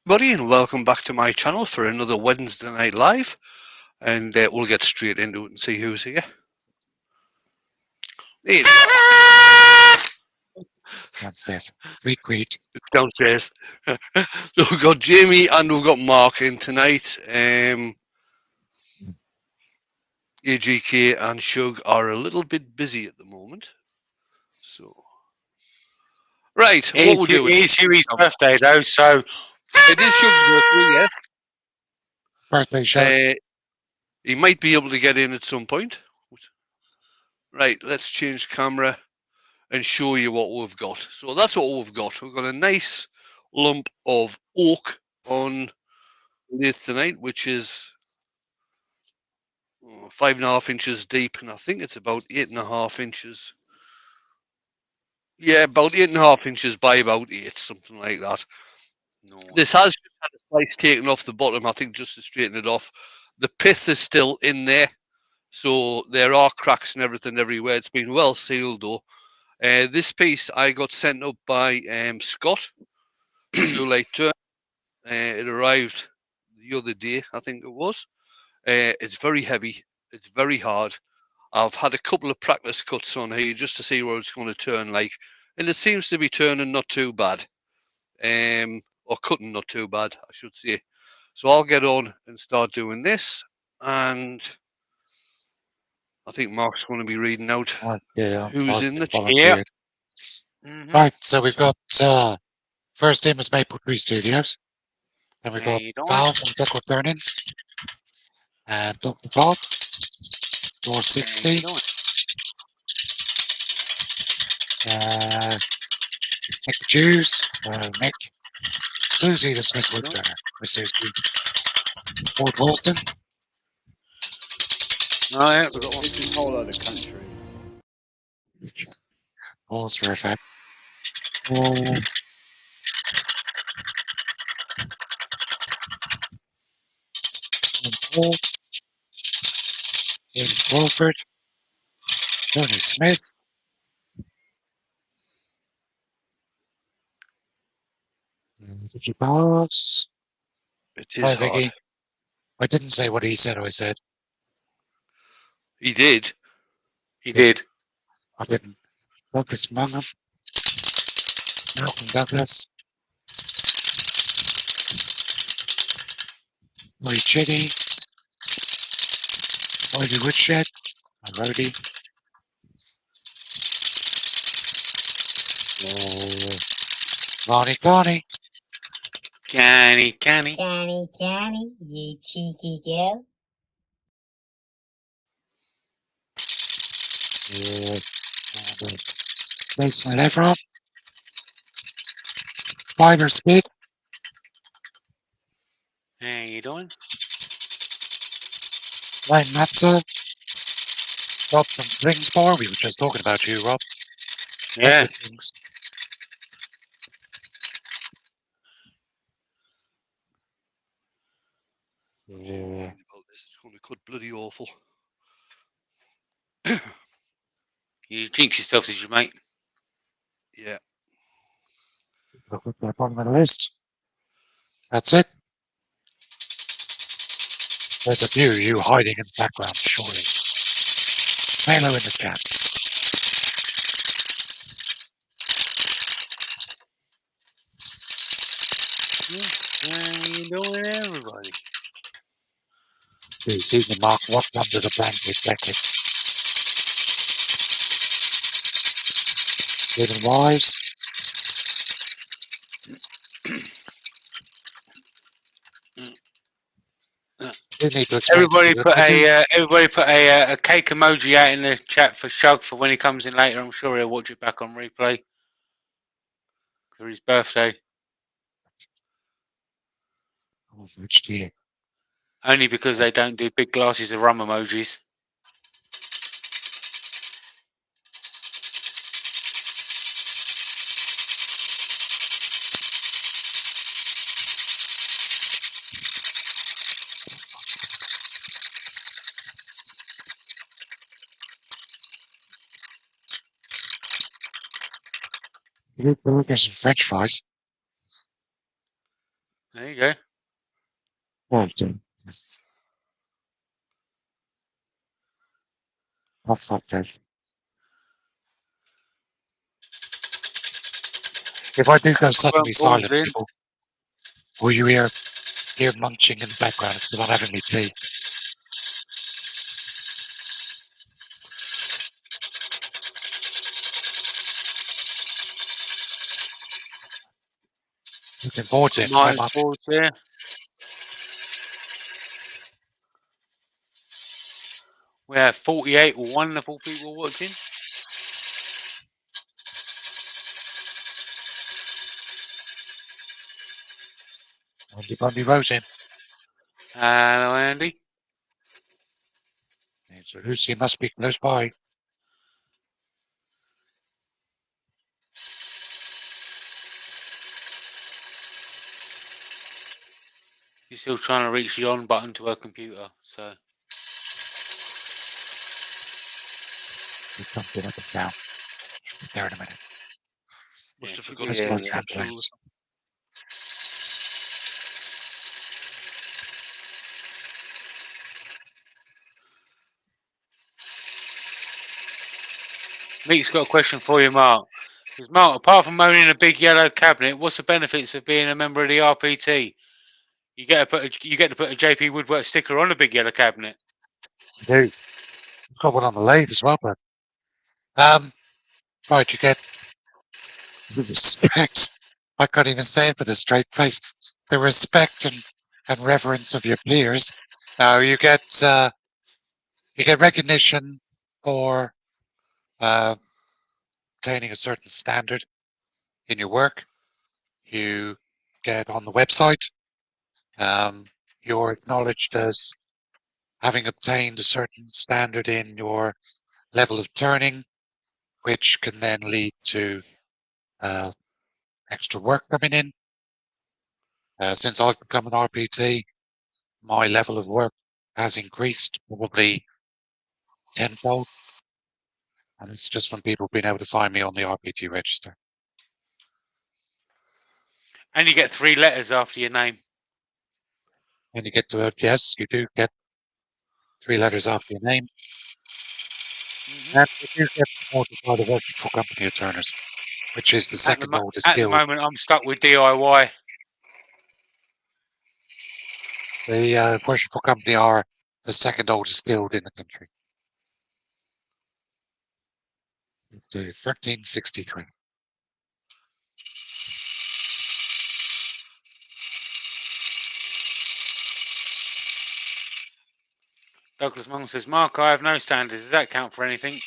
Everybody, and welcome back to my channel for another Wednesday night live. And we'll get straight into it and see who's here. Here we are. It's downstairs. Retweet. It's downstairs. So we've got Jamie and we've got Mark in tonight. AGK and Shug are a little bit busy at the moment. So, right, what we're doing. It is Huey's birthday though, so It is Shug's birthday, yes. Birthday show. He might be able to get in at some point. Right, let's change camera and show you what we've got. So that's what we've got. We've got a nice lump of oak on lathe tonight, which is 5.5 inches deep, and I think it's about 8.5 inches. Yeah, about 8.5 inches by about 8, something like that. no. This has just had a slice taken off the bottom, I think, just to straighten it off. The pith is still in there, so there are cracks and everything everywhere. It's been well sealed, though. This piece I got sent up by Scott, Blue Light Turn. It arrived the other day, I think it was. It's very heavy. It's very hard. I've had a couple of practice cuts on here just to see where it's going to turn like, and it seems to be turning not too bad, or cutting not too bad, I should say. So I'll get on and start doing this, and I think Mark's going to be reading out who's in the volunteered. Mm-hmm. Right, so we've got first in was Maple Tree Studios. Then we've got Val from Duckworth Burnings. And Dr. Bob, Door 60. Nick the Jews, Nick. Susie the Smith Woodturner, Mrs. Fort Boston. Oh yeah, We've got this is whole other country. Pause for effect. Paul. David Crawford. Tony Smith. Vicky Bowers. It is hard. Vicky. I didn't say what he said, I said. He did. he did. I didn't. Douglas Mungham. Malcolm Douglas. Roy Chitty. Lloydie Woodshed. And Rhodey. Lonnie Connie. Canny. Johnny, you cheeky girl. Jason Levron. Spider Speed. How you doing? Ryan Matza. Rob from Springsmore. We were just talking about you, Rob. Yeah. Yeah. It's going to cut bloody awful. You jinx yourself, did you, mate? Yeah. Look at the bottom of the list. That's it. There's a few of you hiding in the background, surely. Halo in the chat. How you doing, everybody? See the mark what's under the blanket jacket. Stephen Wise. Everybody put a cake emoji out in the chat for Shug for when he comes in later. I'm sure he'll watch it back on replay for his birthday. Oh, which dear. Only because they don't do big glasses of rum emojis. You look burgers and French fries. There you go. Oh, fuck that. If I do go suddenly silent, pausing. people, will you hear munching in the background? It's because I'm having me tea. Looking forward to it. Hi, Mine's Mark. paused here. We have 48 wonderful people watching. Andy Bundy Rose in. Hello, Andy. So Lucy must be close by. She's still trying to reach the on button to her computer, so. There's something up and down. She'll be there in a minute. Must Yeah, have she'll forgot be to there, put yeah. controls. Meek's got a question for you, Mark. Because Mark, apart from owning a big yellow cabinet, what's the benefits of being a member of the RPT? You get to put a JP Woodwork sticker on a big yellow cabinet. I do. I've got one on the lathe as well, but right, you get the respect. I can't even say it with a straight face. The respect and reverence of your peers. Now you get recognition for obtaining a certain standard in your work. You get on the website. You're acknowledged as having obtained a certain standard in your level of turning, which can then lead to extra work coming in. Since I've become an RPT, my level of work has increased probably tenfold. And it's just from people being able to find me on the RPT register. And you get 3 letters after your name. And you get to, yes, you do get 3 letters after your name. And you do get supported by the Worshipful Company of Turners, which is the second oldest At the guild. moment, I'm stuck with DIY. The Worshipful Company are the second oldest guild in the country. To 1363. Douglas Monk says, Mark, I have no standards. Does that count for anything?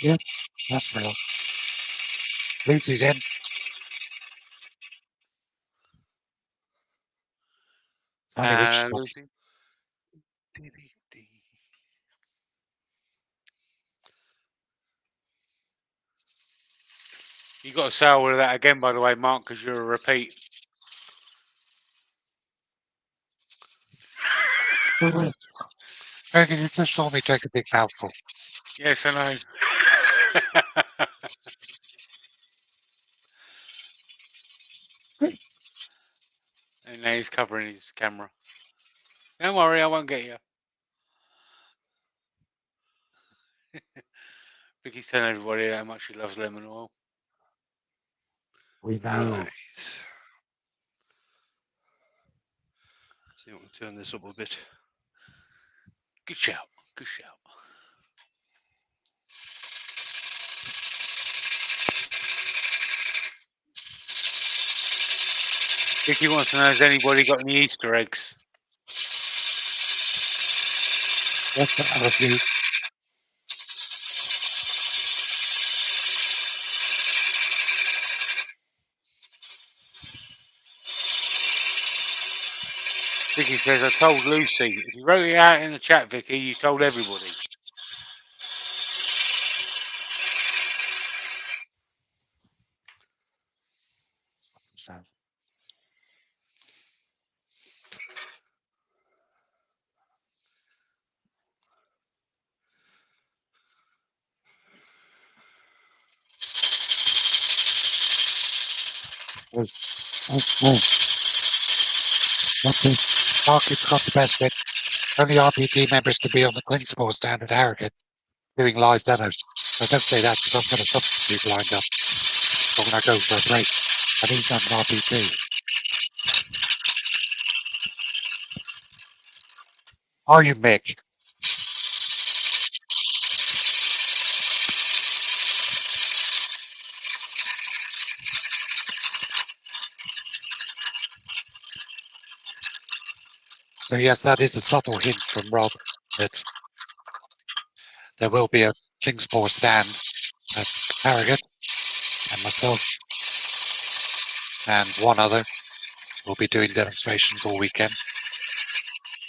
Yep, that's real. Lucy's in. Funny which Lucy. You got to say all of that again, by the way, Mark, because you're a repeat. Hey, you just saw me take a big mouthful. Yes, I know. And now he's covering his camera. Don't worry, I won't get you. Vicky's telling everybody how much she loves lemon oil. We know. Right. See if I can turn this up a bit. Good shout. Good shout. Vicky wants to know, has anybody got any Easter eggs? Yes, I have a few. Vicky says, I told Lucy. If you wrote it out in the chat, Vicky, you told everybody. What's this? Market's got the best bit. Only RPT members can be on the Cleansport stand at Harrogate doing live demos. So don't say that because I've got a substitute lined up. So when I go for a break, and he's not an RPT. Are you, Mick? So yes, that is a subtle hint from Rob that there will be a Kingsport stand at Harrogate, and myself and one other will be doing demonstrations all weekend.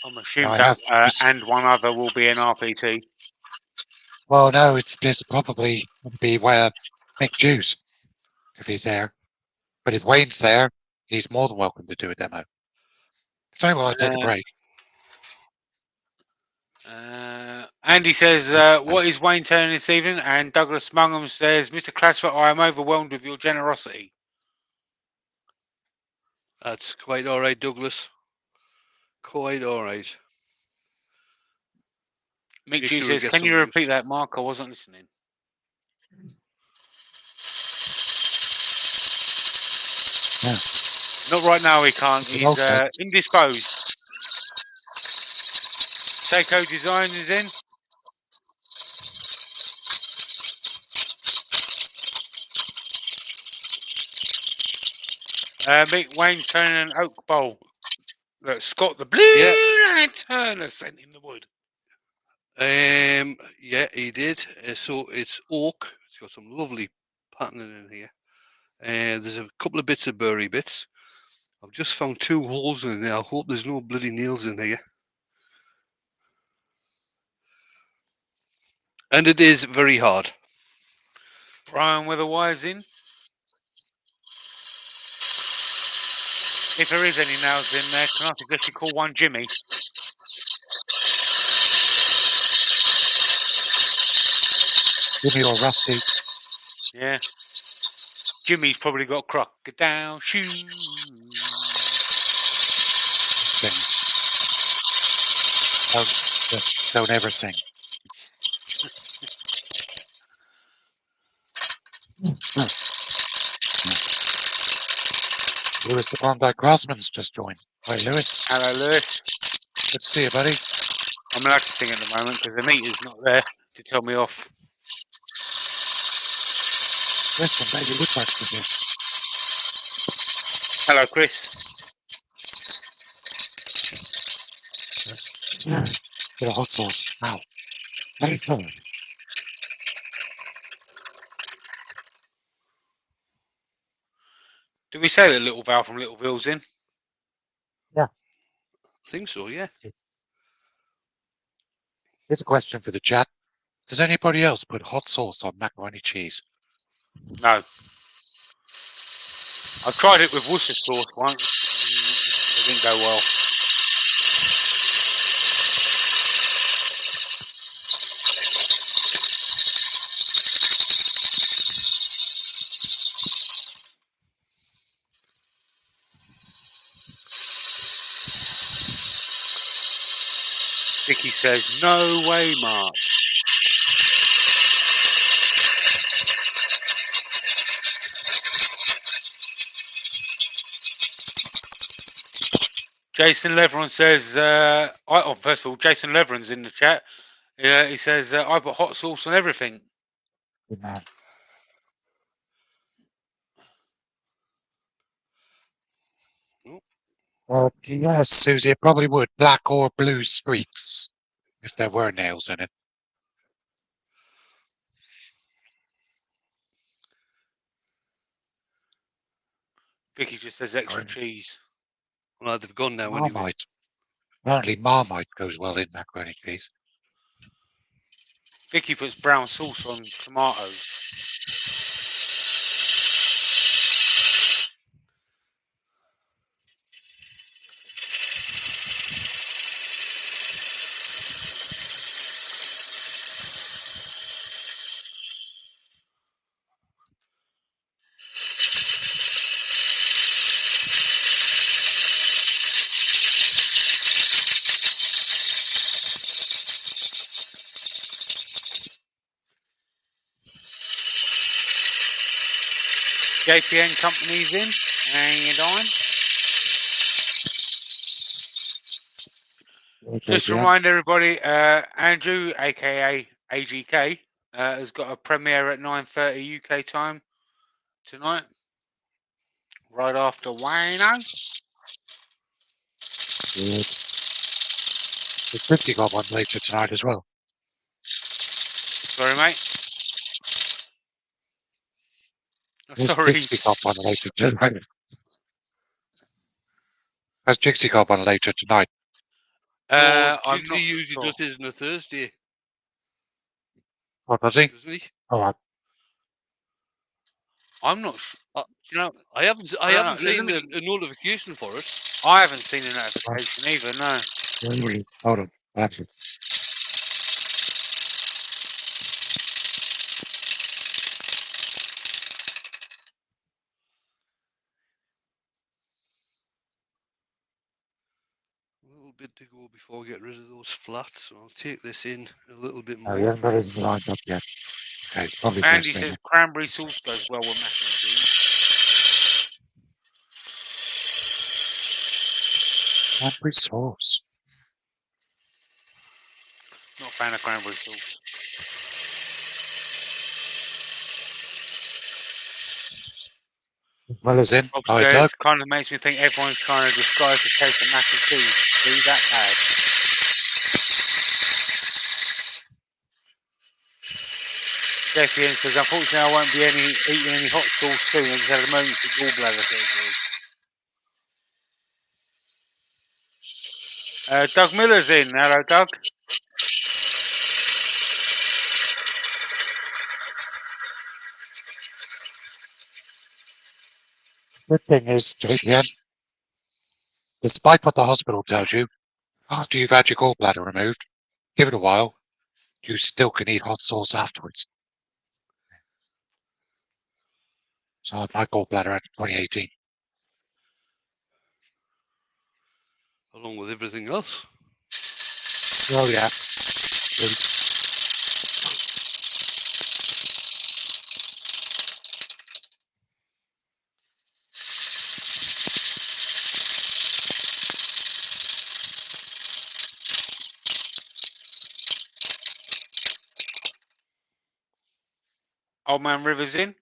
I'm assuming I that have and one other will be an RPT. Well, no, it's probably be where Mick Jews if he's there. But if Wayne's there, he's more than welcome to do a demo. Very well, I take a break. Andy says, what is Wayne turning this evening? And Douglas Mungham says, Mr. Clasper, I am overwhelmed with your generosity. That's quite all right, Douglas. Quite all right. Mick Make G sure says, get can you some repeat that, Mark? I wasn't listening. Yeah. Not right now, he can't. He's indisposed. Seiko Design is in. Mick Wayne's turning an oak bowl that Scott the Blue Turner sent in the wood. Yeah, he did. So it's oak. It's got some lovely patterning in here. There's a couple of bits of burry bits. I've just found 2 holes in there. I hope there's no bloody nails in here. And it is very hard. Brian with the wires in. If there is any nails in there, can I suggest you call one Jimmy? Jimmy or Rusty. Yeah. Jimmy's probably got crocodile shoes. Don't ever sing. Lewis the Klondike Crossman's just joined. Hi, Lewis. Hello, Lewis. Good to see you, buddy. I'm allowed to sing at the moment because Anita's not there to tell me off. Chris from Baby Woodworks is here. Hello, Chris. Bit of hot sauce. Ow. Very cold. Did we say that Little Val from Littleville's in? Yeah. I think so, yeah. Here's a question for the chat. Does anybody else put hot sauce on macaroni cheese? No. I tried it with Worcester sauce once. It didn't go well. Vicky says, no way, Mark. Jason Leveron says, first of all, Jason Leveron's in the chat. He says, I put hot sauce on everything. Good man. Yes, Susie, it probably would. Black or blue streaks, if there were nails in it. Vicky just says extra cheese. Well, they've gone now anyway. Marmite. Apparently Marmite goes well in macaroni cheese. Vicky puts brown sauce on tomatoes. JPN Company's in. How you doing? Just to remind everybody, Andrew, aka AGK, has got a premiere at 9:30 UK time tonight, right after Wayno. Good. The Fritzy got one later tonight as well. Sorry, mate. Sorry. Trixie got one later tonight. Has Trixie got one later tonight? No, I'm Jigsy not usually sure. does his on a Thursday, What does he? doesn't he? All right. I'm not sure. Do you know, I haven't I don't know. seen Let a notification for it. I haven't seen a notification either. No. Hold on. That's it. A little bit to go before I get rid of those flats, so I'll take this in a little bit Oh, he more. hasn't got his lined up yet. Okay, probably Andy first thing. says cranberry sauce goes well with mac and cheese. Cranberry sauce. Not a fan of cranberry sauce. Well as in. Rob Hi, says, Doug. kind of makes me think everyone's trying to disguise the taste of mac and cheese. Be that bad. JPN says, unfortunately, I won't be eating any hot sauce soon. I just had an emergency gallbladder surgery. Doug Miller's in. Hello, Doug. Good thing is, JPN, despite what the hospital tells you, after you've had your gallbladder removed, give it a while, you still can eat hot sauce afterwards. So I had my gallbladder out in 2018. Along with everything else. Oh, yeah. Old Man Rivers in.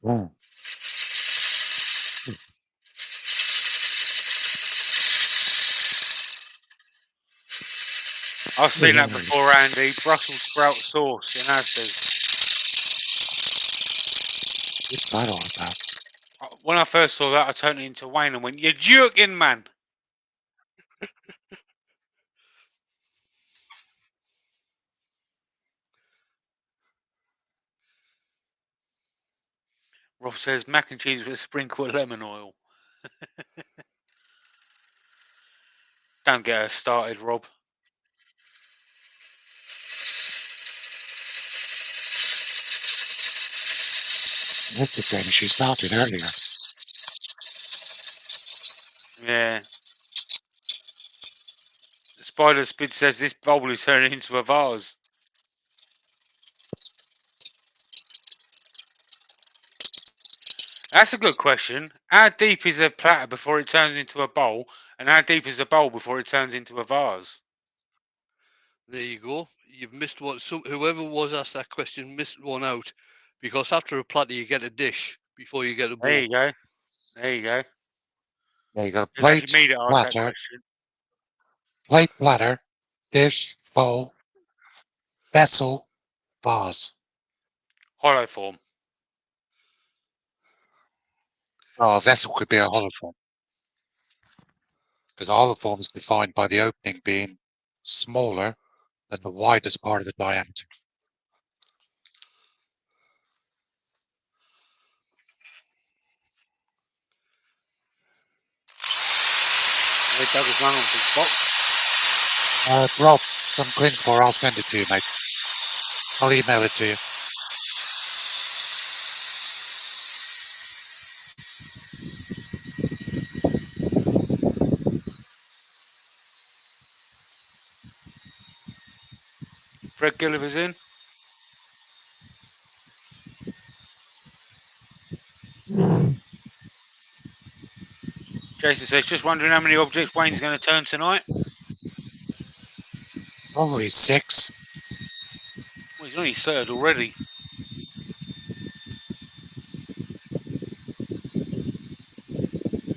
Mm. I've seen that before, Andy. Brussels sprout sauce in Asda's. What's that all about? When I first saw that, I turned it into Wayne and went, "You're joking, man." Rob says mac and cheese with a sprinkle of lemon oil. Don't get her started, Rob. That's the same as she started earlier. Yeah. Spider Spid says this bowl is turning into a vase. That's a good question. How deep is a platter before it turns into a bowl? And how deep is a bowl before it turns into a vase? There you go. You've missed one. So whoever was asked that question missed one out, because after a platter you get a dish before you get a bowl. There you go. There you go. There you go. It's actually me that asked that Platter, question. plate, platter, dish, bowl, vessel, vase. Hollow form. Oh, a vessel could be a hollow form. Because a hollow form is defined by the opening being smaller than the widest part of the diameter. Douglas Run on big box. Rob, from Quinsmore, I'll send it to you, mate. I'll email it to you. Fred Gilliver's in. Jason says, just wondering how many objects Wayne's going to turn tonight. Probably 6. Well, he's only third already.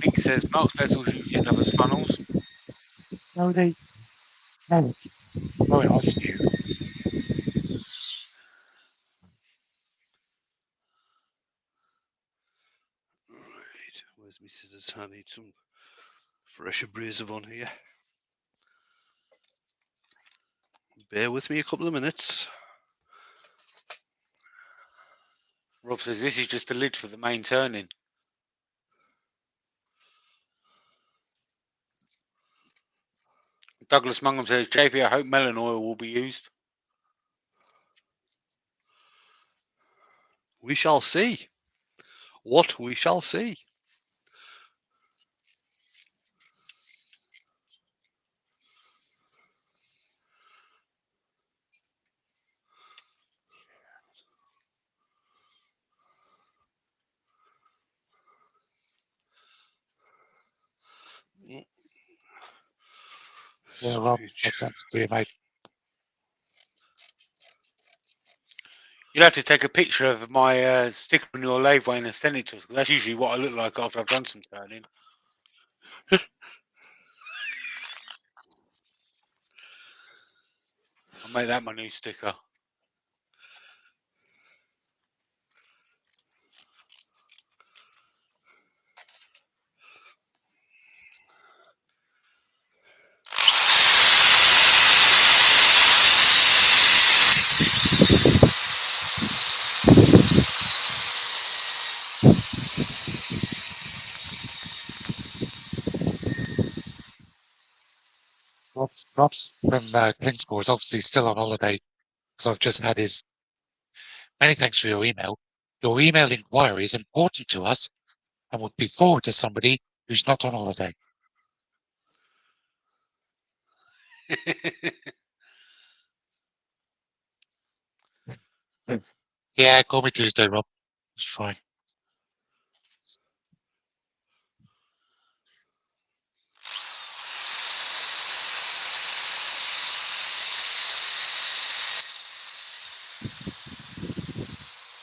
Nick says Mark's vessels usually end up as funnels. No, they. No. Oh, it off you. Right, where's my scissors? I need some fresh abrasive on here. Bear with me a couple of minutes. Rob says this is just a lid for the main turning. Douglas Mungham says, JP, I hope melon oil will be used. We shall see. What we shall see. Yeah, Rob, I sent it to you, mate. You'll have to take a picture of my sticker on your lathe, Wayne, and send it to us. Cause that's usually what I look like after I've done some turning. I'll make that my new sticker. Rob's from Clingsport is obviously still on holiday because I've just had his. Many thanks for your email. Your email inquiry is important to us and would be forwarded to somebody who's not on holiday. Yeah, call me Tuesday, Rob. It's fine.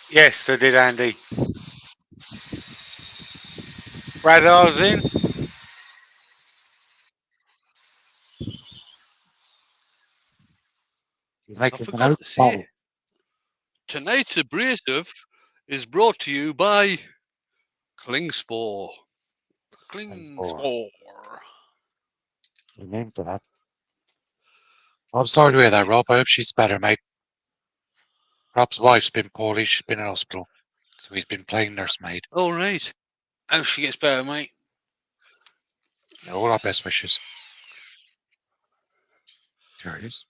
Yes, I did, Andy. Radar's in. You I make a forgot note. to say, tonight's abrasive is brought to you by Klingspor. Klingspor. Your name for that. I'm sorry to hear that, Rob. I hope she's better, mate. Rob's wife's been poorly. She's been in hospital. So he's been playing nursemaid. All right. Oh, she gets better, mate. Yeah, all our best wishes. There it is.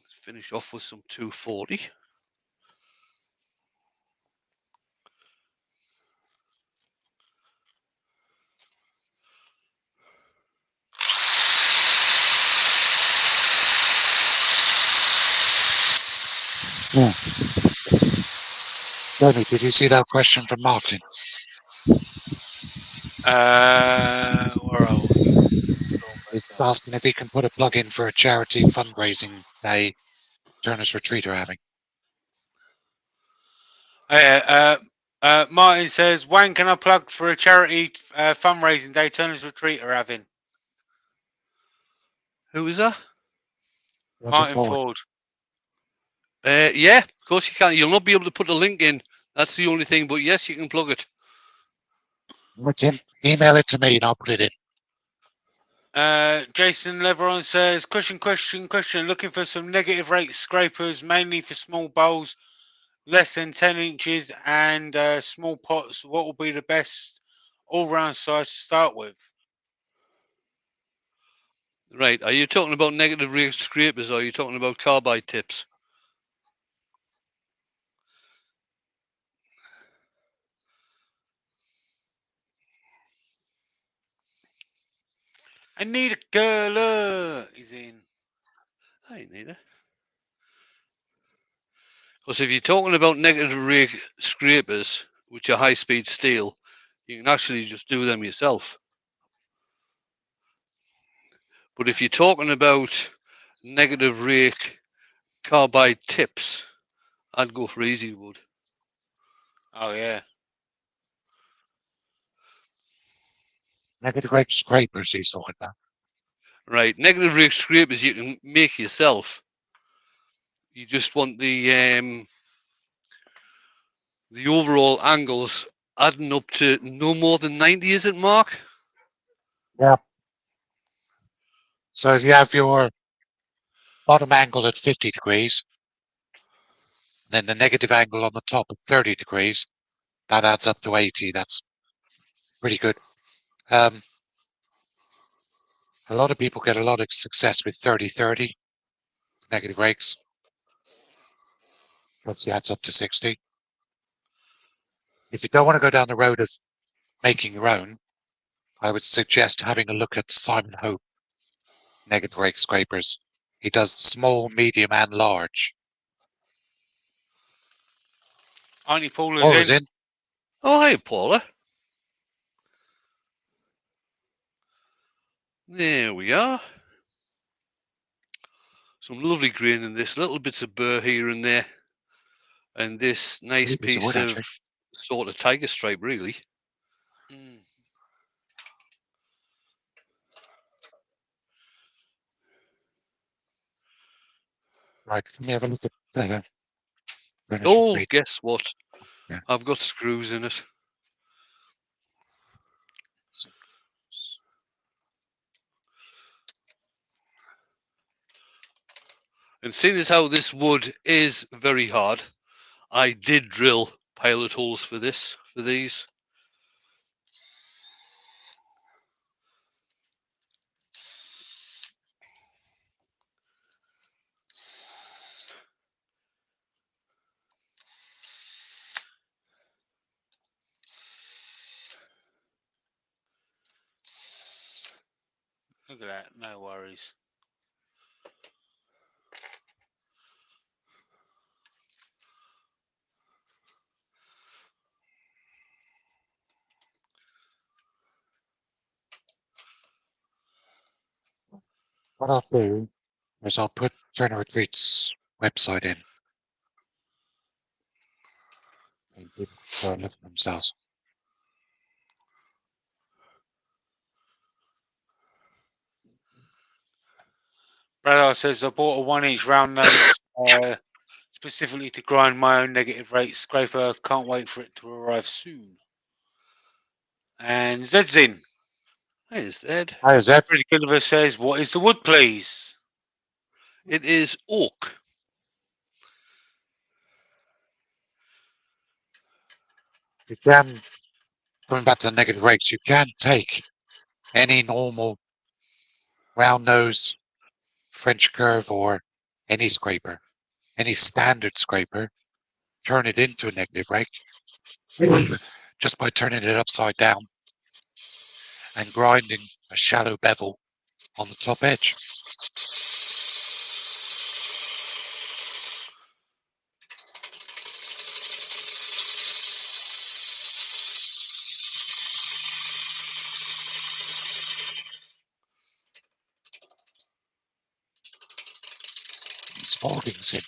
Let's finish off with some 240. Yeah. Jamie, did you see that question from Martin? Where are we? He's asking if he can put a plug in for a charity fundraising day Turner's Retreat are having. Martin says, Wayne, can I plug for a charity fundraising day Turner's Retreat are having? Who is that? Martin Ford. Yeah, of course you can. You'll not be able to put a link in. That's the only thing. But yes, you can plug it. Tim, email it to me and I'll put it in. Jason Leveron says, question. Looking for some negative rate scrapers, mainly for small bowls, less than 10 inches and small pots. What will be the best all-round size to start with? Right. Are you talking about negative rate scrapers or are you talking about carbide tips? I need a color. Is in. I need it. Because if you're talking about negative rake scrapers, which are high-speed steel, you can actually just do them yourself. But if you're talking about negative rake carbide tips, I'd go for easy wood. Oh yeah. Negative rake scrapers he's talking about. Right, negative rake scrapers you can make yourself. You just want the overall angles adding up to no more than 90, is it, Mark? Yeah. So if you have your bottom angle at 50 degrees, then the negative angle on the top at 30 degrees, that adds up to 80. That's pretty good. A lot of people get a lot of success with 30-30 negative rakes. Obviously adds up to 60. If you don't want to go down the road of making your own, I would suggest having a look at Simon Hope negative rake scrapers. He does small, medium, and large. Auntie Paula's All is in. in. Oh, hey, Paula. There we are. Some lovely grain in this, little bits of burr here and there. And this nice Piece of piece wood, of actually. sort of tiger stripe, really. Mm. Right, let me have a look at furniture Oh, grade. guess what? Yeah. I've got screws in it. And seeing as how this wood is very hard, I did drill pilot holes for these. Look at that. No worries. What I'll do is I'll put Turner Retreat's website in. And people can look at themselves. Brad says I bought a 1-inch round nose specifically to grind my own negative rake scraper. Can't wait for it to arrive soon. And Zed's in. There's Ed. Hi, Zeb. Pretty good of us says, what is the wood, please? It is oak. You can, coming back to the negative rakes, you can take any normal round nose, French curve, or any scraper, any standard scraper, turn it into a negative rake just by turning it upside down and grinding a shallow bevel on the top edge. Spalding's in.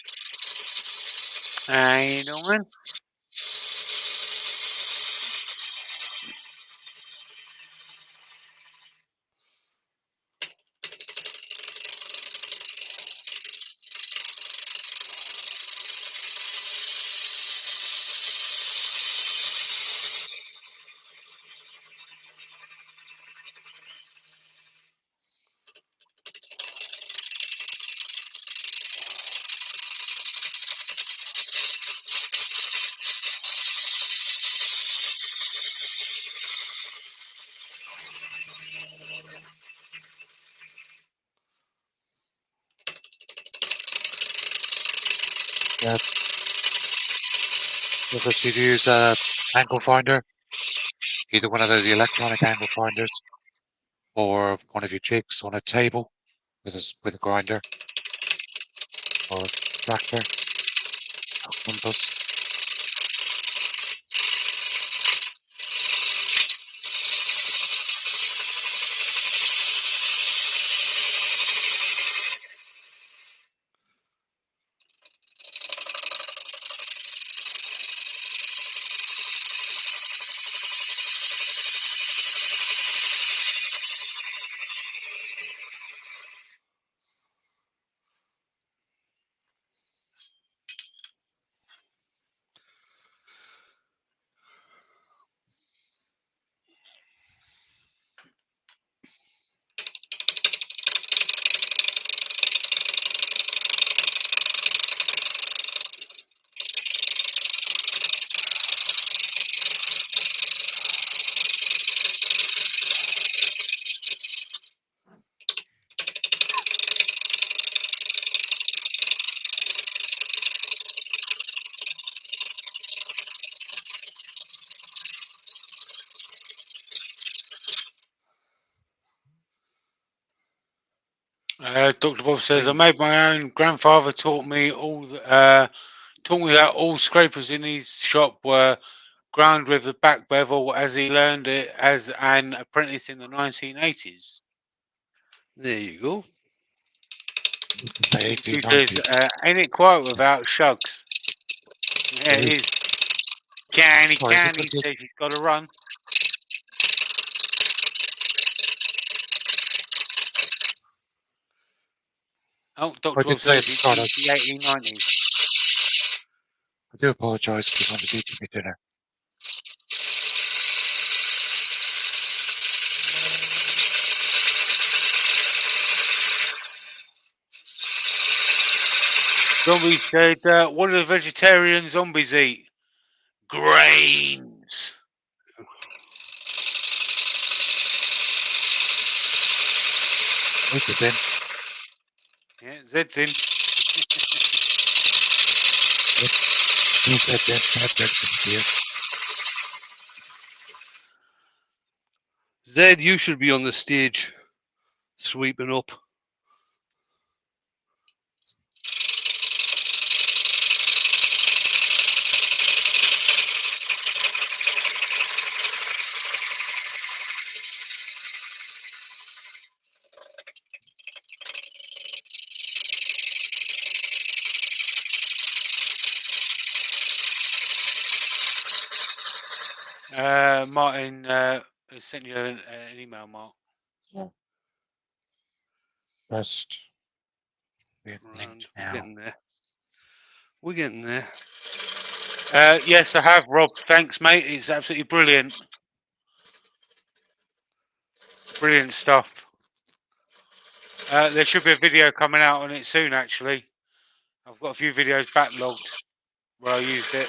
How you doing? If you use a angle finder, either one of those electronic angle finders or one of your jigs on a table with a grinder. or tractor, compass. Dr. Bob says, I made my own. Grandfather taught me that all scrapers in his shop were ground with the back bevel as he learned it as an apprentice in the 1980s. There you go. Say 18, He says, 19. ain't it quiet without Shugs? Yeah, it is. Can he says he's got to run. Oh, Dr. Bob says it's the 1890s. I do apologise because I'm just eating my dinner. Zombie said, what do the vegetarian zombies eat? Grains. Luke is in. Yeah, Zed's in. Who said that? Zed, you should be on the stage sweeping up. Martin sent you an email, Mark. First, we're Grand. now. We're getting there. We're getting there. Yes, I have, Rob. Thanks, mate. It's absolutely brilliant. Brilliant stuff. There should be a video coming out on it soon, actually. I've got a few videos backlogged where I used it.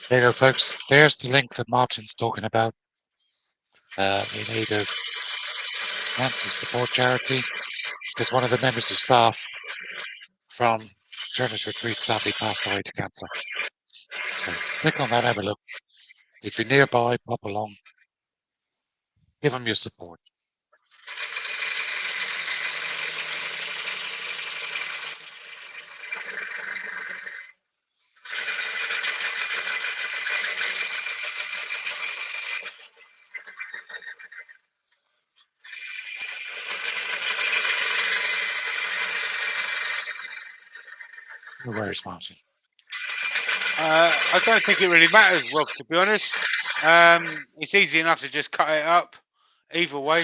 There you go, folks. There's the link that Martin's talking about. In need of cancer support charity, because one of the members of staff from Turner's Retreat sadly passed away to cancer. So click on that, have a look. If you're nearby, pop along. Give them your support. Where's Martin? I don't think it really matters, Rob, to be honest. It's easy enough to just cut it up either way.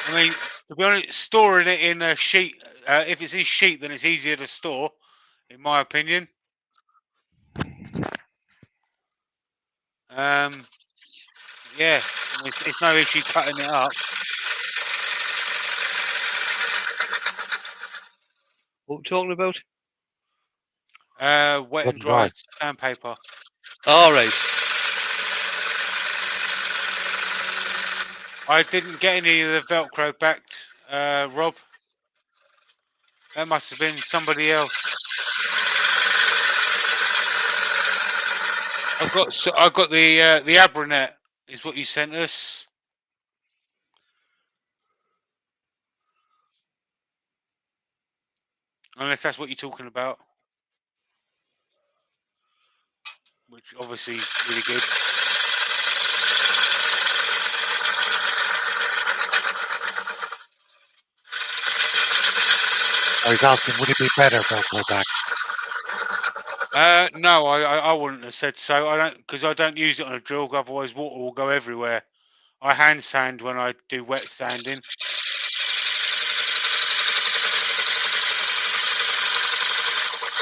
I mean, to be honest, storing it in a sheet, if it's in sheet, then it's easier to store, in my opinion. Yeah, it's no issue cutting it up. What are we talking about? Wet and dry sandpaper. All right. I didn't get any of the Velcro back, Rob. That must have been somebody else. I've got the Abranet is what you sent us. Unless that's what you're talking about. Which obviously is really good. I was asking, would it be better Velcro back? No, I wouldn't have said so. I don't, because I don't use it on a drill. Otherwise, water will go everywhere. I hand sand when I do wet sanding.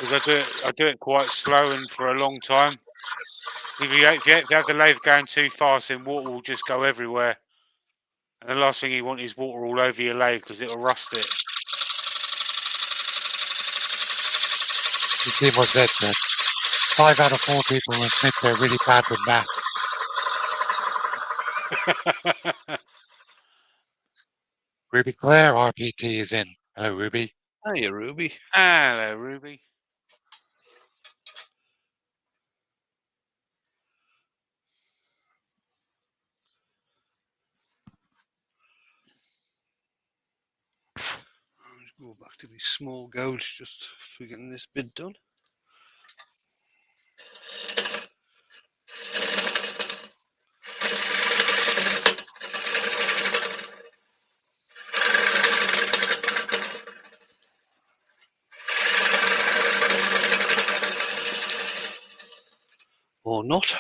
Because I do it quite slow and for a long time. If you have the lathe going too fast, then water will just go everywhere. And the last thing you want is water all over your lathe because it'll rust it. You see what Zed said. 5 out of 4 people admit they're really bad with maths. Ruby Claire RPT is in. Hello, Ruby. Hiya, Ruby. Hello, Ruby. Go back to my small gouge just for getting this bit done. Or not.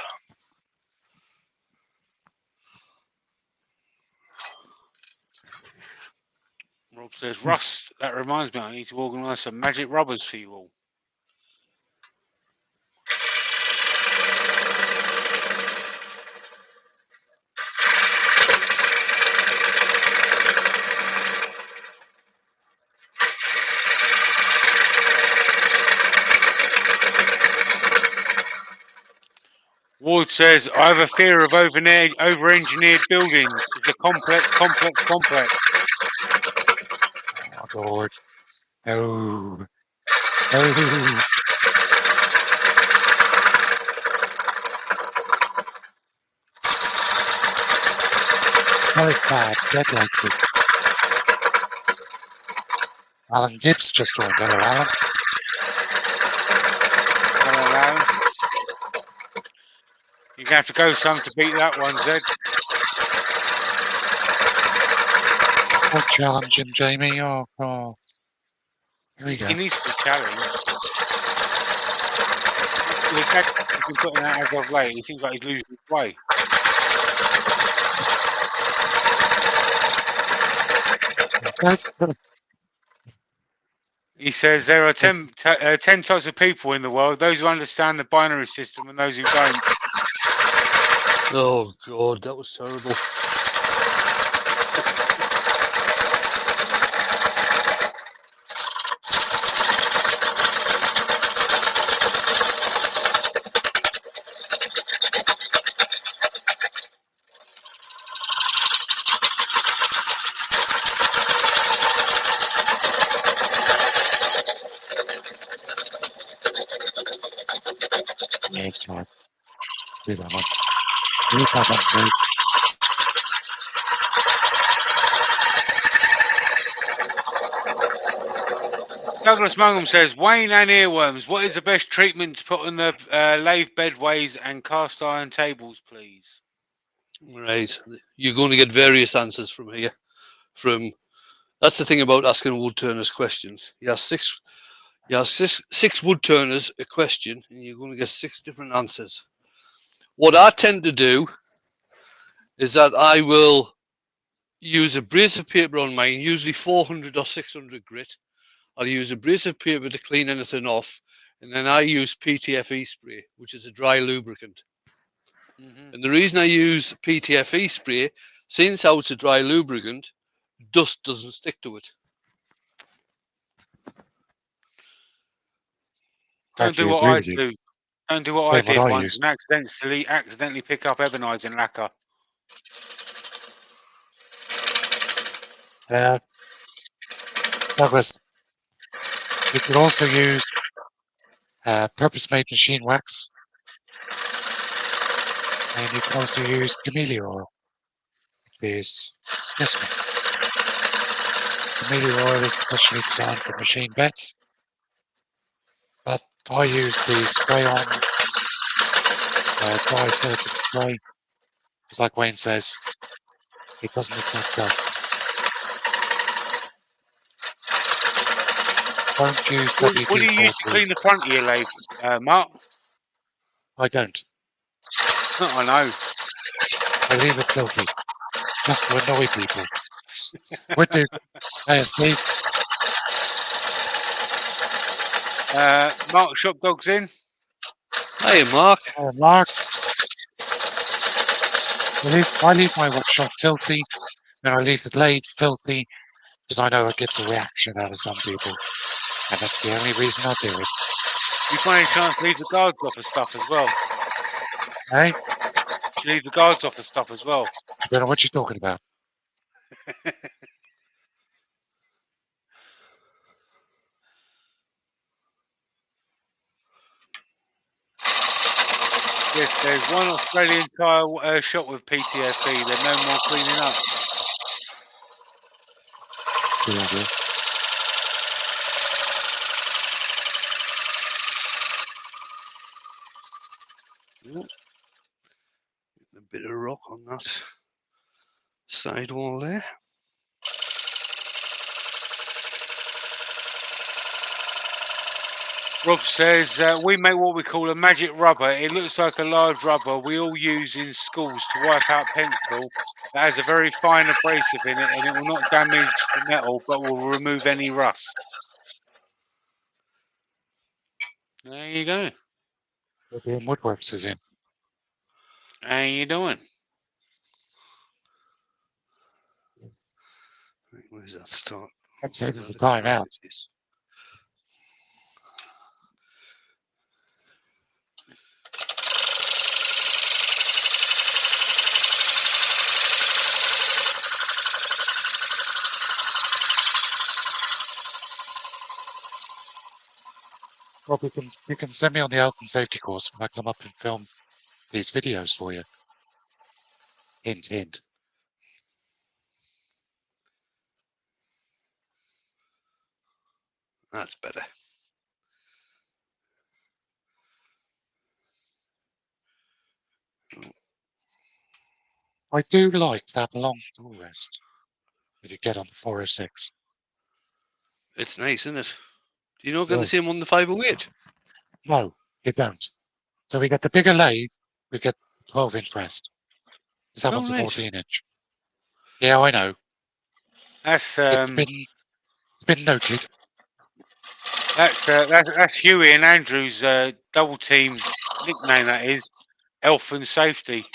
Rob says, Rust, that reminds me, I need to organise some magic rubbers for you all. Ward says, I have a fear of over-engineered buildings. It's a complex. Oh, Lord. No. No. Very bad. Dead like it. Alan Gibbs just joined. Hello, Alan. Hello, Alan. You're going to have to go some to beat that one, Zed. Oh, challenge him, Jamie. Oh, oh. Here we go. He needs to be challenged. The fact he's been putting that as of late, he seems like he's losing his way. He says there are 10 types of people in the world, those who understand the binary system and those who don't. Oh, God, that was terrible. Yeah, it's not. Do that one. Do that one, please. Douglas Mungum says, Wayne and earworms, what is the best treatment to put on the lathe bedways and cast iron tables, please? Right. You're going to get various answers from here. That's the thing about asking wood turners questions. You ask six wood turners a question and you're going to get 6 different answers. What I tend to do is that I will use abrasive paper on mine, usually 400 or 600 grit. I'll use abrasive paper to clean anything off, and then I use PTFE spray, which is a dry lubricant. And the reason I use PTFE spray, since how it's a dry lubricant, dust doesn't stick to it. Don't do what I do. Don't do what I did once and accidentally pick up ebonizing lacquer. Douglas, you could also use purpose-made machine wax. And you can also use camellia oil, which is this one. Camellia oil is specially designed for machine beds. I use the spray-on dry silicon spray. It's like Wayne says, it doesn't attract dust. Don't use What do you use to WD-40. clean the front of your lathe, Mark? I don't. I know. I leave it filthy, just to annoy people. Would do. Hey, Steve. Mark Shop Dog's in. Hey, Mark. Mark. I leave my workshop filthy, and I leave the lathe filthy, because I know it gets a reaction out of some people. And that's the only reason I do it. You find a chance to leave the guards off of stuff as well. Hey? You leave the guards off of stuff as well. I don't know what you're talking about. Yes, there's one Australian tyre shop with PTFE. There's no more cleaning up. Good idea. A bit of rock on that sidewall there. Rob says, we make what we call a magic rubber. It looks like a large rubber we all use in schools to wipe out pencil. It has a very fine abrasive in it, and it will not damage the metal, but will remove any rust. There you go. The Woodworks is in. How you doing? Where's that start? I'd say there's a time out. Rob, you can send me on the health and safety course when I come up and film these videos for you. Hint, hint. That's better. I do like that long tool rest that you get on the 406. It's nice, isn't it? Do you not get Yeah. the same on the 508? No, you don't. So we get the bigger lathe, we get 12-inch rest. That one's a right. 14-inch. Yeah, I know. That's It's been noted. That's Huey and Andrew's double team nickname. That is Health and Safety.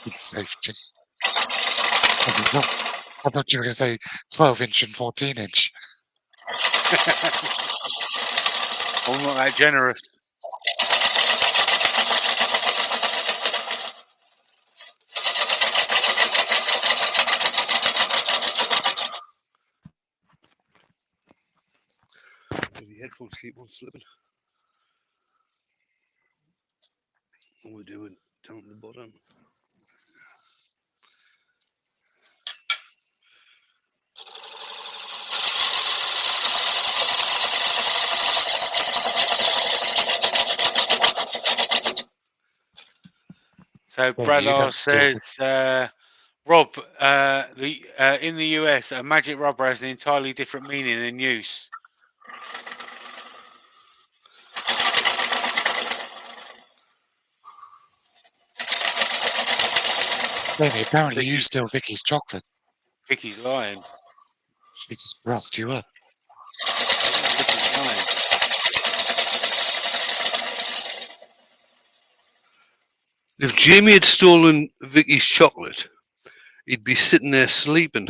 It's safety. I thought you were going to say 12-inch and 14-inch. I'm not that generous. The headphones keep on slipping. What we're doing down the bottom. So Bradar says, Rob, in the US, a magic rubber has an entirely different meaning and use. Jamie, apparently you steal Vicky's chocolate. Vicky's lying. She just brushed you up. Vicky's lying. If Jamie had stolen Vicky's chocolate, he'd be sitting there sleeping.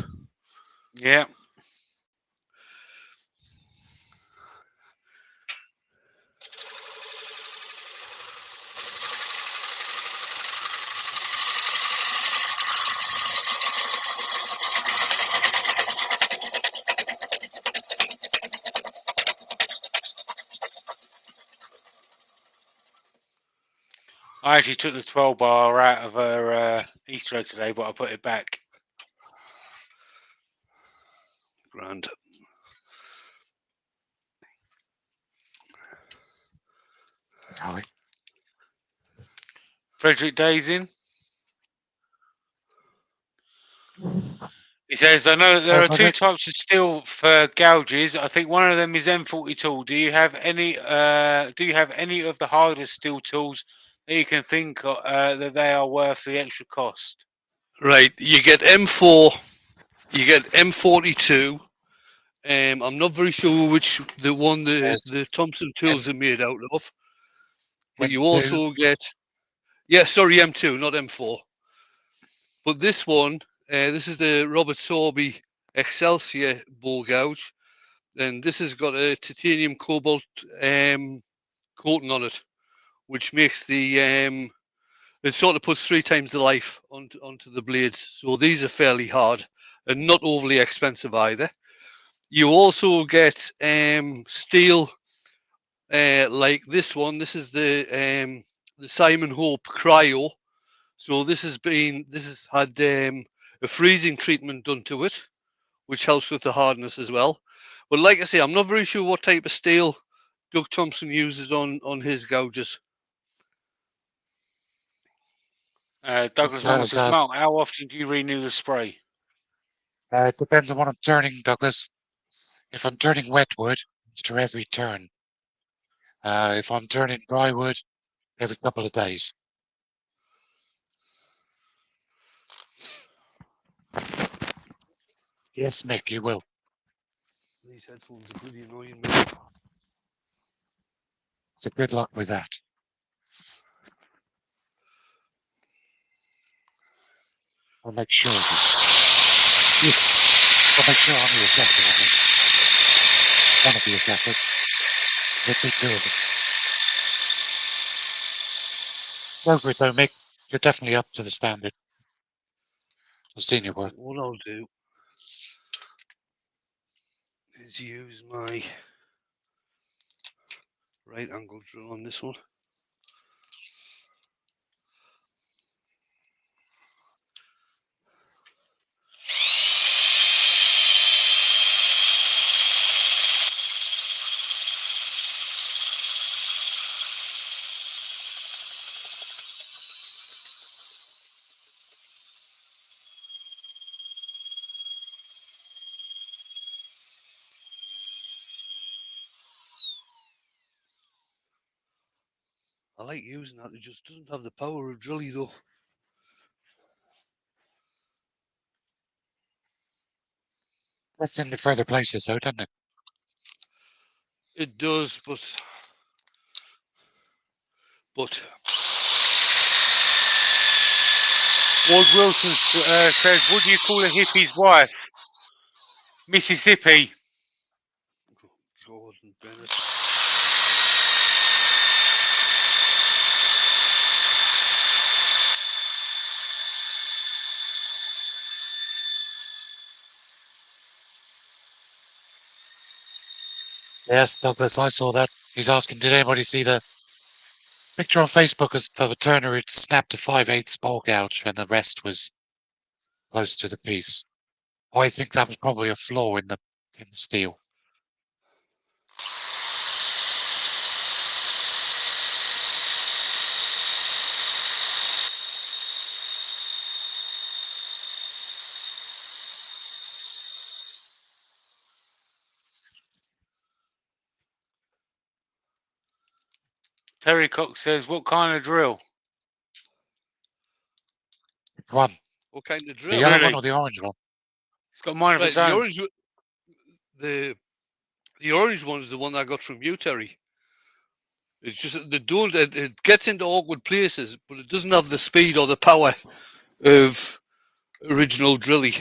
Yeah. I actually took the 12 bar out of her Easter egg today, but I put it back. Grand. Are we? Frederick Day's in. He says, I know that there Hi, are two Frederick. types of steel for gouges. I think one of them is M42. Do you have any of the hardest steel tools that you can think of, that they are worth the extra cost? Right, you get M4, you get M42. I'm not very sure which There's the Thompson tools are made out of, but you M2. also get M2, not M4. But this one, this is the Robert Sorby Excelsior ball gouge, and this has got a titanium cobalt coating on it, which makes the it sort of puts 3 times the life onto the blades. So these are fairly hard and not overly expensive either. You also get steel like this one. This is the Simon Hope Cryo. So this has had a freezing treatment done to it, which helps with the hardness as well. But like I say, I'm not very sure what type of steel Doug Thompson uses on his gouges. Douglas Long says, Mark, how often do you renew the spray? It depends on what I'm turning, Douglas. If I'm turning wet wood, after every turn. If I'm turning dry wood, every couple of days. Yes, Mick, you will. These headphones are pretty annoying me. So good luck with that. I'll make sure of it. I'll make sure I'm the assessor of it. One of the assessors. Let me do it. Go for it though, Mick. You're definitely up to the standard. I've seen your work. What I'll do is use my right angle drill on this one. I like using that. It just doesn't have the power of drilly though. That's in the further places though, doesn't it? It does, but Ward Wilson says, what do you call a hippie's wife? Mississippi. Gordon Bennett. Yes, Douglas, I saw that. He's asking, did anybody see the picture on Facebook of a turner who'd snapped a 5/8 ball gouge and the rest was close to the piece? I think that was probably a flaw in the steel. Terry Cox says, what kind of drill? One. What kind of The drill? yellow Really? one or the orange one? He's got mine of Right, his own. the orange one is the one I got from you, Terry. It's just the dual. It gets into awkward places, but it doesn't have the speed or the power of original drilly.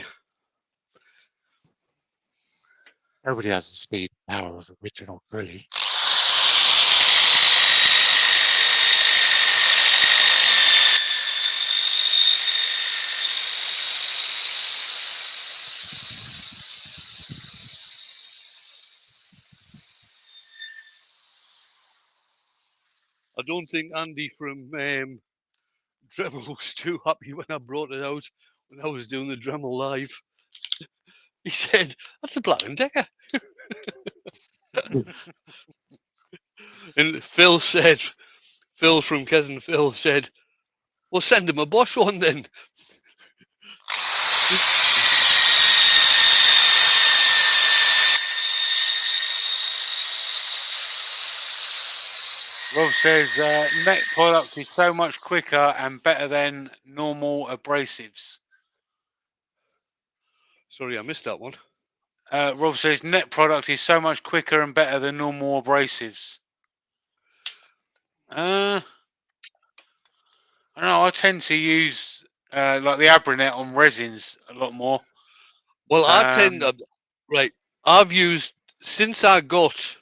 Nobody has the speed and power of original drilly. I don't think Andy from Dremel was too happy when I brought it out when I was doing the Dremel live. He said, "That's the Black and Decker." And Phil said, Phil from Cousin Phil said, "Well, send him a Bosch one then." Rob says net product is so much quicker and better than normal abrasives. Sorry, I missed that one. Rob says net product is so much quicker and better than normal abrasives. I don't know. I tend to use like the Abranet on resins a lot more. Well, I tend right. I've used since I got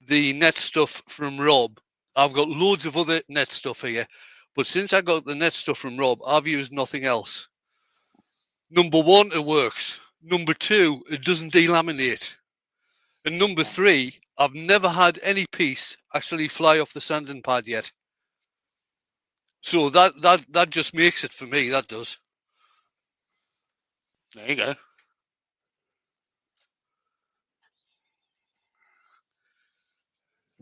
the net stuff from Rob. I've got loads of other net stuff here, but since I got the net stuff from Rob, I've used nothing else. Number one, it works. Number two, it doesn't delaminate. And number three, I've never had any piece actually fly off the sanding pad yet. So that just makes it for me. That does. There you go.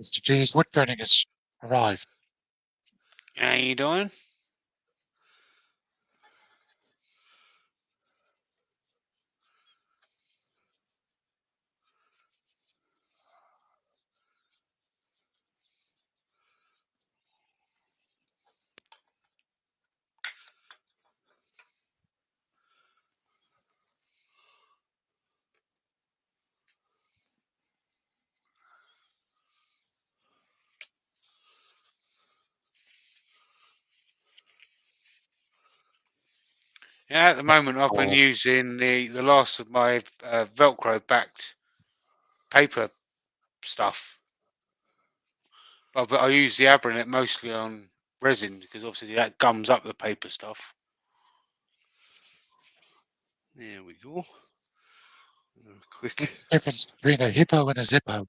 Mr. G's woodturning has arrived. How you doing? Yeah, at the moment I've been using the last of my Velcro backed paper stuff. But I use the Abranet mostly on resin because obviously that gums up the paper stuff. There we go. Quick. What's the difference between a hippo and a zippo?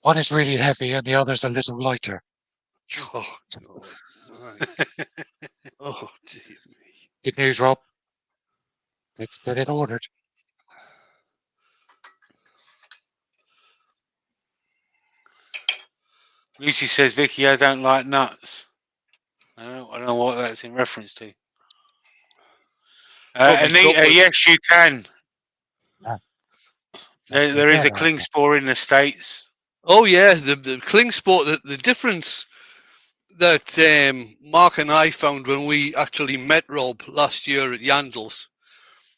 One is really heavy and the other's a little lighter. Oh, God. Oh, dear me. Good news, Rob. Let's get it ordered. Lucy says, Vicky, I don't like nuts. I don't know what that's in reference to. Anita, yes, you can. Yeah. There is a cling spore in the States. Oh, yeah, the cling sport, the difference that Mark and I found when we actually met Rob last year at Yandles,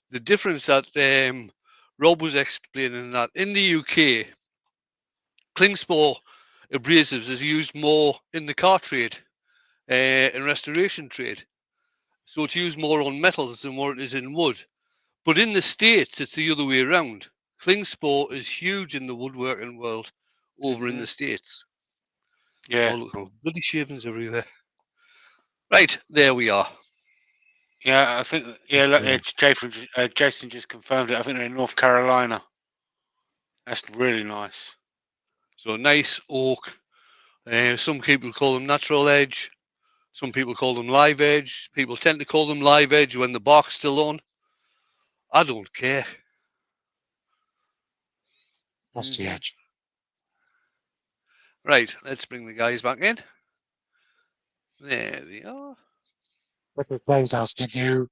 the difference that Rob was explaining that in the UK, cling spore abrasives is used more in the car trade and restoration trade. So it's used more on metals than what it is in wood. But in the States, it's the other way around. Cling spore is huge in the woodworking world over in the States. Yeah. Oh, look, bloody shavings everywhere. Right, there we are. Yeah, I think, yeah, look, Jason just confirmed it. I think they're in North Carolina. That's really nice. So nice oak. Some people call them natural edge. Some people call them live edge. People tend to call them live edge when the bark's still on. I don't care. That's the edge. Right, let's bring the guys back in. There they are. But the play's asking you,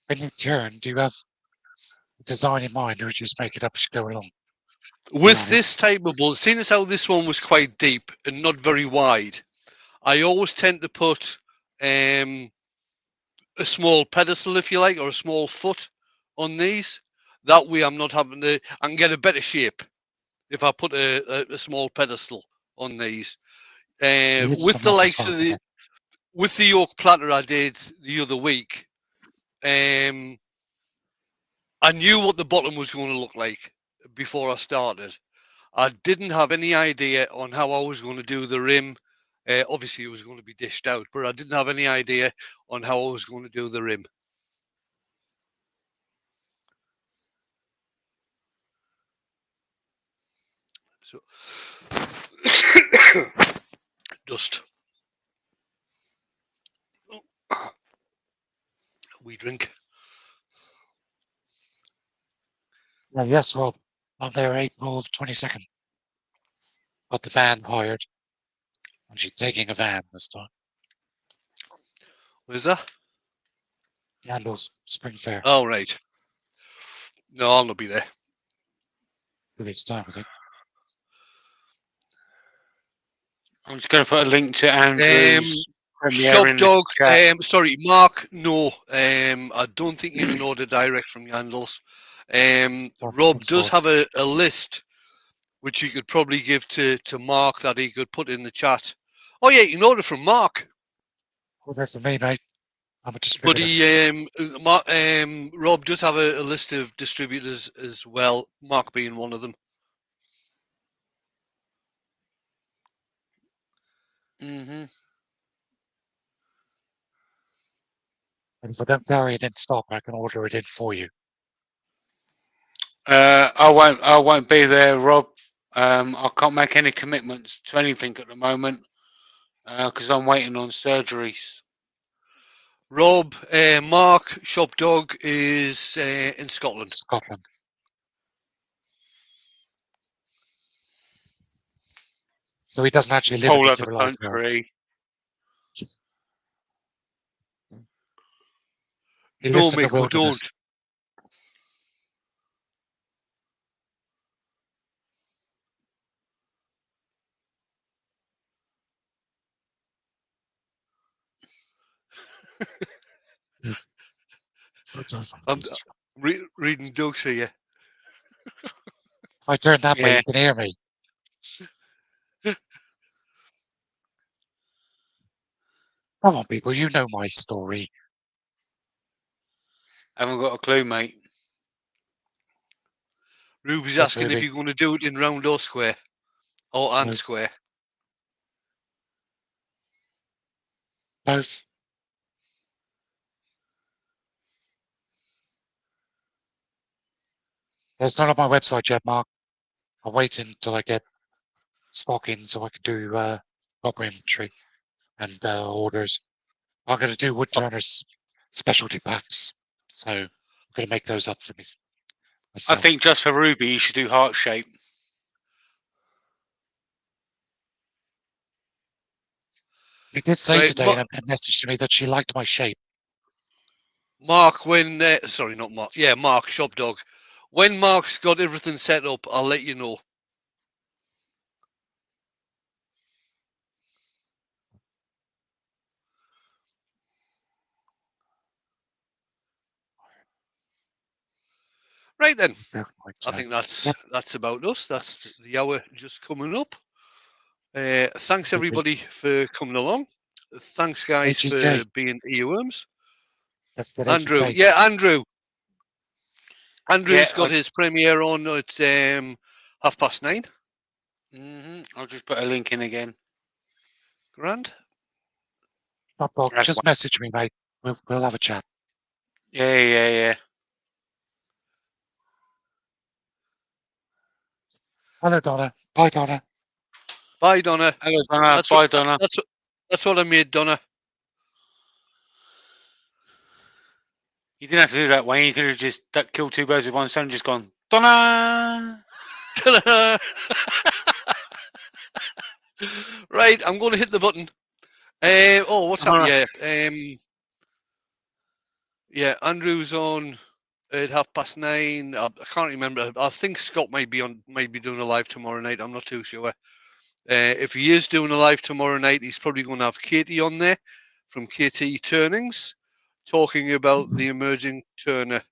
when you turn, do you have a design in mind or do you just make it up as you go along? With this type of bolt, seeing as how this one was quite deep and not very wide, I always tend to put a small pedestal, if you like, or a small foot on these. That way I'm not having to, I can get a better shape if I put a small pedestal on these. With the likes of with the oak platter I did the other week, I knew what the bottom was going to look like before I started. I didn't have any idea on how I was going to do the rim. Obviously, it was going to be dished out, but I didn't have any idea on how I was going to do the rim. So, dust. We drink. Yes, Rob. On there, April 22nd. Got the van hired. And she's taking a van this time. Where's that? Yandles, Spring Fair. Oh, right. No, I'll not be there. 2 weeks' time, I think. I'm just going to put a link to Andrew's premiere Shop in Dog, the chat. sorry, Mark, no. I don't think you can order direct from Yandles. Rob does have a list which you could probably give to Mark that he could put in the chat. Oh, yeah, you can order from Mark. Well, that's for me, mate. I'm a But distributor. Rob does have a list of distributors as well, Mark being one of them. Mm-hmm. And if I don't carry it in stock, I can order it in for you. I won't be there, Rob. I can't make any commitments to anything at the moment because I'm waiting on surgeries. Rob, Mark, Shop Dog is in Scotland. Scotland. So he doesn't actually live in Whole the other civilized world. country. He No, lives in the Mick, we don't. wilderness. I'm reading Doug's here. If I turn that way, Yeah. you can hear me. Come on, people, you know my story. Haven't got a clue, mate. Ruby's Yes, asking if Ruby. you're going to do it in round or square. Or and Both. square. Both. It's not on my website yet, Mark. I'll wait until I get stock in so I can do proper inventory and orders. I'm going to do Woodturner's specialty packs. So I'm going to make those up for me. I Myself. think just for Ruby, you should do heart shape. She did say Right, today in a message to me that she liked my shape. Mark, when sorry, not Mark. Yeah, Mark, Shop Dog. When Mark's got everything set up, I'll let you know. Right then, I think that's about us. That's the hour just coming up. Thanks everybody for coming along. Thanks guys AGK. for being earworms. Let's get Andrew, AGK. yeah, Andrew. Andrew's Yeah, got his premiere on at 9:30. I'll just put a link in again. Grand. Stop, Bob. Just message me, mate. We'll have a chat. Yeah. Hello, Donna. Bye, Donna. Bye, Donna. Hello, Donna. Bye, Donna. That's what I made, Donna. You didn't have to do that, Wayne. You could have just killed two birds with one stone, just gone, Donna! Right, I'm going to hit the button. What's up? Right. Yeah, Andrew's on at 9:30. I can't remember. I think Scott might be doing a live tomorrow night. I'm not too sure. If he is doing a live tomorrow night, he's probably going to have Katie on there from KT Turnings, talking about the Emerging Turners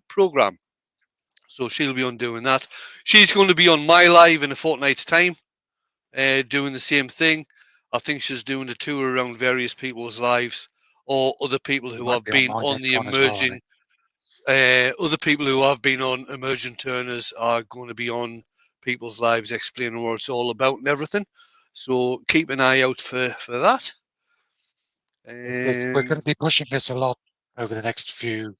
program. So she'll be on doing that. She's going to be on my live in a fortnight's time, doing the same thing. I think she's doing a tour around various people's lives, or other people who have been on the emerging. Other people who have been on Emerging Turners are going to be on people's lives, explaining what it's all about and everything. So keep an eye out for that. We're going to be pushing this a lot over the next few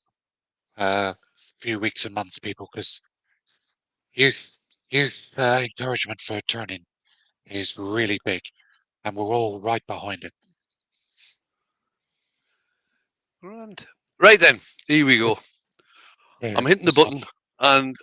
weeks and months, people, because youth encouragement for turning is really big, and we're all right behind it. Right then, here we go. I'm hitting the button, and